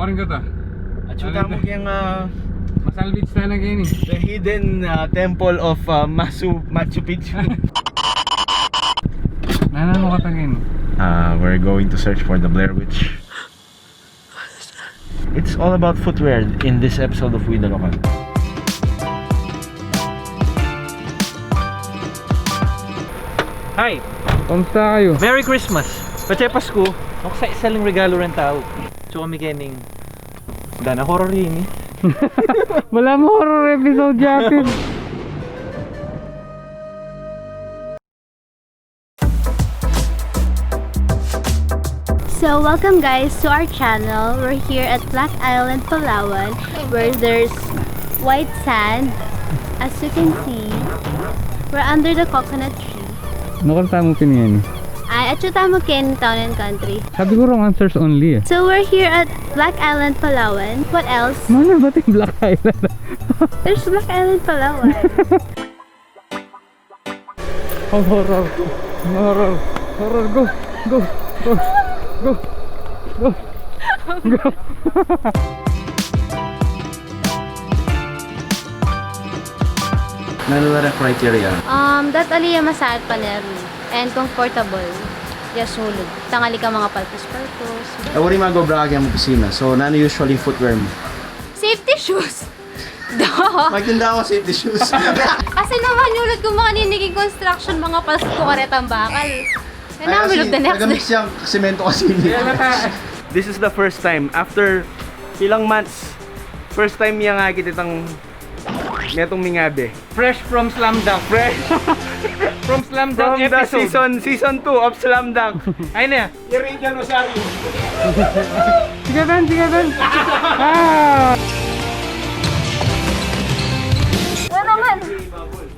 Panoorin ko to. At syuta mo yung Masalvage na kayo ni. the hidden temple of Machu Picchu. Nanano ka tagay ni? We're going to search for the Blair Witch. It's all about footwear in this episode of We The Local. Hi! Kamusta kayo? Merry Christmas! Pati Pasko, ako sa isa lang regalo rin tao. So kami kening dana horror rin eh. Wala mo horror episode jacket. So welcome guys to our channel. We're here at Black Island, Palawan, where there's white sand. As you can see, we're under the coconut tree. Ano kanta mo pinigyan? Ay, achuta mo ken town and country. Sabi ko wrong answers only eh. So we're here at Black Island, Palawan. What else? Mana ba yung Black Island? There's Black Island, Palawan. Oh, horror. Horror. Horror. Go. Go. Go. Go. Go. Go. Nanula criteria. That aliya masaad paner and comfortable. Yes, sulod. Tangali ka mga palpos-palpos. Awari mga bragi ang opisina. So, nano usually footwear mo? Safety shoes. Magtinda ako safety shoes. Kasi naman yulad kung mga niniging construction, mga pasko karetang bakal. Kaya namulog the next day. Nagamix yung semento kasi. This is the first time. After ilang months, first time niya nga kititang netong mingabe. Fresh from Slam Dunk. Fresh From Slam from Dunk the episode. season 2 of Slam Dunk. Ayun na. Iridian Rosario. Sige Ben, sige Ben. Ah! Ano naman?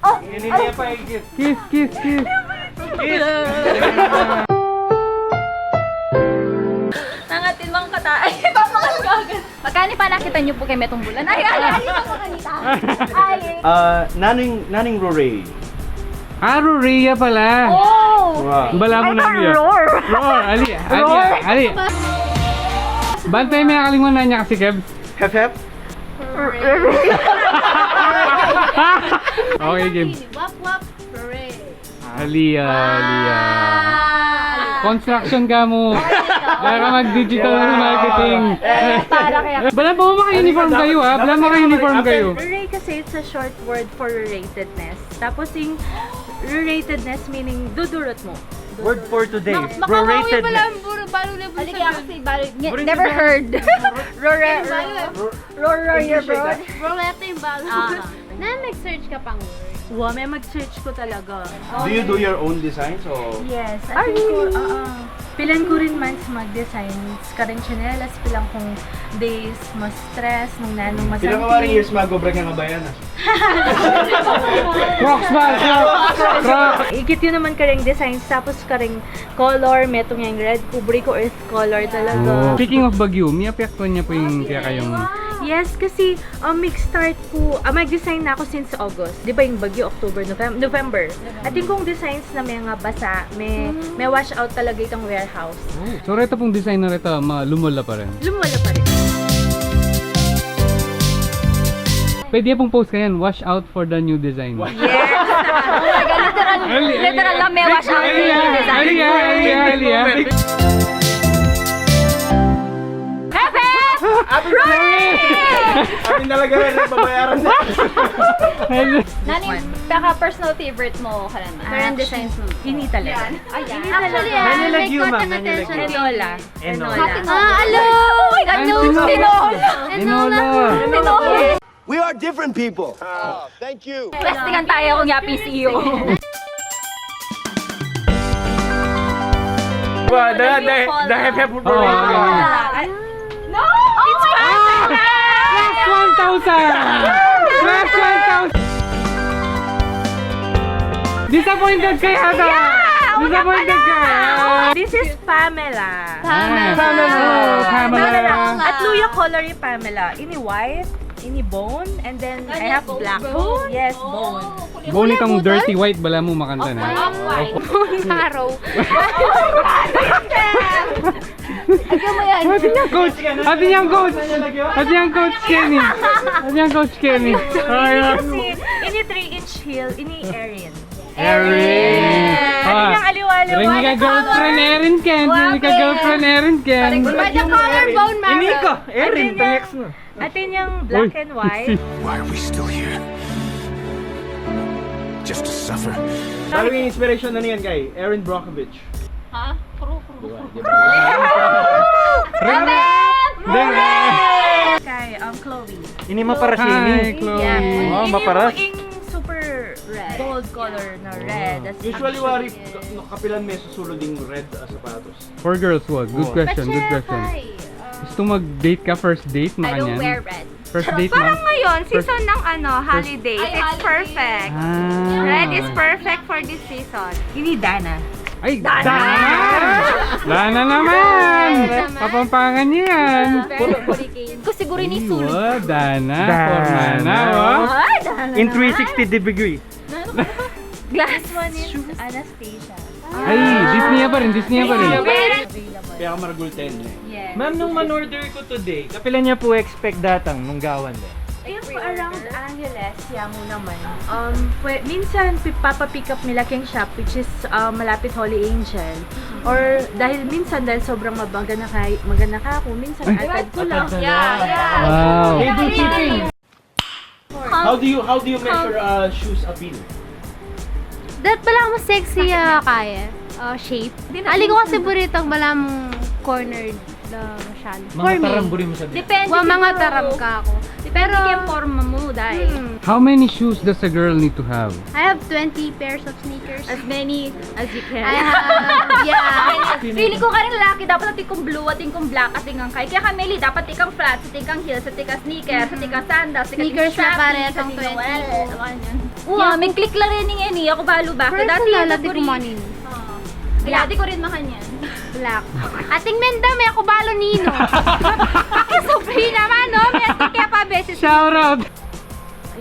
Oh! Hindi niya pa i-gift. Kiss, kiss, kiss. Nangatin mga kata. Ay, papangalugagan. Magkani pa nakita niyo po kay Metong Bulan? Ay, papangalita. Ay. Naning Rouré. Ah, Rhea pala. Oh! Wow. Bala mo na niya. Roar. Roar, ali, ali. Bantay may akalingon na niya kasi Kev. Hep hep. Okay, game. Wap wap. Hooray. Alia, Alia. Construction ka mo. Para mag-digital marketing. Para kaya. Bala mo maka-uniform kayo ha. Bala maka-uniform kayo. Rurate kasi it's a short word for ruratedness. Tapos yung ruratedness meaning dudurot mo. Word for today. Makakawi pala ang Proratedness. puro balo level. Halika kasi balo. Never heard. Roar your bro. Bro, ito yung balo. Na nag-search ka pang word. Wow, may mag-search ko talaga. Do you do your own designs o? Yes. I think ko, pilan ko rin months mag-design. Karang chanelas, pilang kong days, mas stress, nung nanong masanti. Pilang kawaring years mag-break ang kabayan ah? Crocs ba? Crocs! Ikit yun naman karang designs, tapos karang color, metong yung red, kubri ko earth color talaga. Speaking of Baguio, may apekto niya po yung kaya kayong... Yes, kasi mag-start ko, mag-design na ako since August. Di ba yung Baguio, October, November. At yung kong designs na may nga basa, may wash out talaga itong warehouse. So rito pong design na rito, lumula pa rin. Lumala pa rin. Pwede pong post kayan, wash out for the new design. Yes! Oh my God, literal lang may wash out. Alia. Amin talaga rin ang babayaran na. Nani, baka personal favorite mo ka naman? Current designs mo? Hindi talaga. Ayan. Hindi Actually, talaga. Manila may Q, caught ma'am. ang Manila attention Q. ni- Enola. Hello! Oh my God, no! Tinola! Tinola! We are different people. Thank you. Testingan tayo kung yaping CEO. Wow, the hep hep for Oh, No! It's fine! Plus 1,000! Plus 1,000! Disappointed kayo ata! Disappointed ka! This is Pamela. Pamela! At luya color ni Pamela. Ini white, ini bone, and then I have black. Bone? Yes, bone. Bone itong dirty white, bala mo makanta na. Araw. Ate niya coach! Ate niya coach! Ate niya coach Kenny! Ate niya coach Kenny! Kasi, ini 3-inch heel, ini Erin. Erin! Ano yung aliwala? Ring ka girlfriend Erin Ken! Ring ka girlfriend Erin Ken! By the collarbone, Mara. Ini ko! Erin, tang-ex mo. Atin yung black and white. Why are we still here? Just to suffer? Sabi yung inspiration na niyan kay Erin Brockovich. Kay Chloe. Ini maparasini. Hi, Chloe! Oh, Ini maparas. yung super gold color na red. That's Usually, actually- wari, kapilan may susulod yung red sapatos. For girls, what? Good question, good question. Gusto mag-date ka first date, I don't wear makanyan? red. First date, Parang ma'am? ngayon, season ng holidays. Ay, It's holiday. perfect. Ah. Red is perfect for this season. Ini Dana. Ay, Dana! Dana naman! Kapampangan niya yan! Ko siguro ni Sul. Wow, Dana! Dana. Formana, oh! In 360 degree. Glass. This one is Anastasia. Ay, Disney pa rin, Disney pa rin. Kaya ako maragul 10 eh. Yes. Ma'am, nung man-order ko today, kapilan niya po expect datang nung gawan din. Ayun po, around Angeles, mo naman. Minsan, papapick up nila king shop, which is malapit Holy Angel. Or dahil minsan, dahil sobrang maganda ka ako, minsan atad ko lang. Wow! They do shipping. How do you measure shoes appeal? Dapat pala mo sexy kaya. Shape. Ali ko kasi buritong bala mong cornered na masyado. For Mga me. taramburi mo sabihin. Depende Wa mga siguro. taram ka ako. Pero yung forma mo, dahil. How many shoes does a girl need to have? I have 20 pairs of sneakers. As many as you can. I have, yeah. Feeling ko ka rin lalaki, dapat ating kong blue, ating kong black, ating kang kay. Kaya Kameli, dapat ikang flats, ating kang heels, ating kang sneakers, ating kang sandals, ating Sneakers na parehas ang 20. Wow, may click lang rin ng ini. Ako balo ba? Dati Personal, yung ati ko manin. Kaya dati ko rin makanyan. Black. Ating menda, may ako balo nino. Aking sobri naman, no? May ating kaya pa beses. Shout out!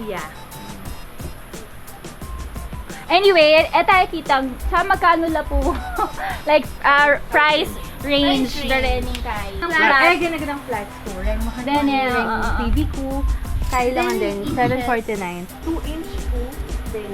Yeah. Anyway, eto ay kitang sa magkano la po like price range the rening kay. Ay, ganang flats ko. Ren mo Then, TV ko. Kailangan din. 749. 2-inch ko. Then,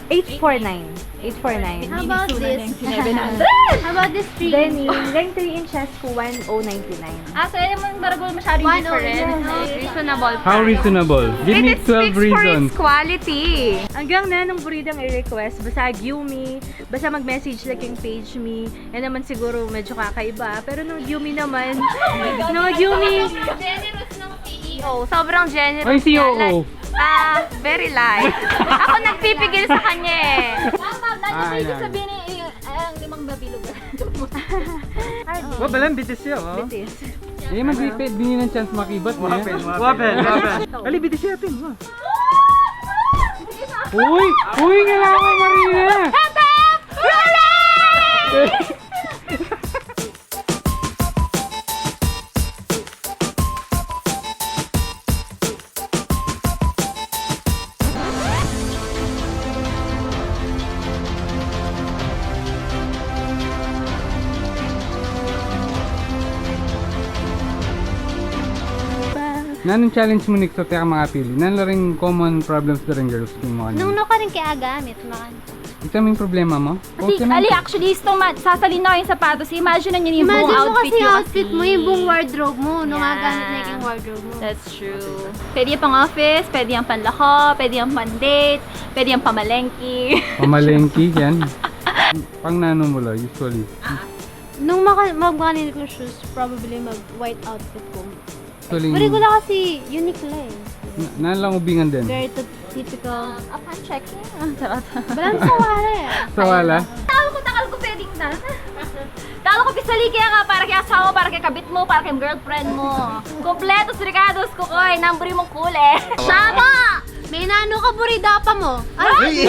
849. 849. How about this? 700. How about this 3? Then, yung ring 3 inches ko, 1099. So yun yung maragol masyadong different. Reasonable. How reasonable? Give me 12 reasons. quality. Hanggang na nung buridang i-request, basta Yumi, basta mag-message like yung page me. Yan naman siguro medyo kakaiba. Pero nung Yumi naman, nung Yumi, Generous ng CEO. Sobrang generous. Ay, niya. COO. Very light. Ako nagpipigil sa kanya eh. Ma'am, Ah, ibig yan. sabihin ang limang babilog. Wa balang bitis siya, oh. Bitis. Eh, mag-repeat din ng chance makibat mo. Wapel. Ali, bitis siya atin. Wa. Uy! Uy, kailangan Marina! Nanong challenge mo Nick sa teka mga pili? Nanong rin common problems na rin girls kung mo Nung ano? no ka rin kaya gamit, makan. Ito yung problema mo? Kasi, Okay na. Ali, actually, sasalin na kayong sapatos. Imagine nyo yung buong Imagine mo outfit kasi nyo yung outfit mo, yung buong wardrobe mo, nung Yeah. gagamit na yung wardrobe mo. That's true. Pwede yung pang office, pwede yung panlako, pwede yung pan-date, pwede yung pamalengki. Pamalengki yan. Pang nano mo lang, usually. Nung magkakanil ko shoes, probably mag-white outfit ko. Usually, Pwede ko lang kasi Uniqlo eh. Nan lang ubingan din. Very typical. Upon checking. Balang sa wala eh. Sa wala? Takal ko pwedeng na. Takal ko pisali kaya nga para kay asawa, para kay kabit mo, para kay girlfriend mo. Kompletos regados ko koy, number mong kule. Tama! May nano ka burida pa mo. Ay!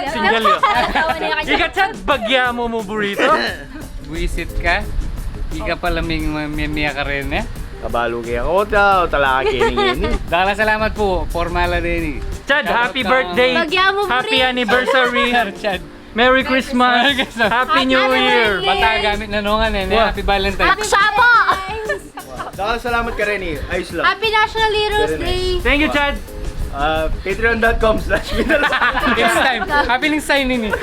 Single yun. Ikaw chat, bagya mo burrito? Buisit ka? Ika pala miya ka rin eh. Kabalo kaya ako daw, talaka kining. Dahil salamat po, formala din eh. Chad, happy birthday! Bagyan mo, Happy Bri. anniversary! Chad. Merry Christmas! Happy New Year! Bata gamit na nungan eh. Wow. Happy Valentine. Laksa po! Dahil salamat ka rin eh. Ayos lang. Happy National Heroes Very Day! Thank you, Chad! Patreon.com/Minala. It's time. Happy ning signing eh.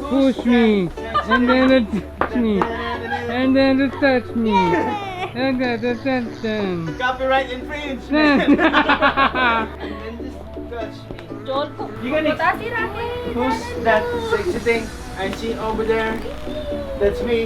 Push me, and then it touch me, and then it touch me, and then it touch them. Copyright infringement. And just touch me. You gonna who's that sexy thing I see over there? That's me.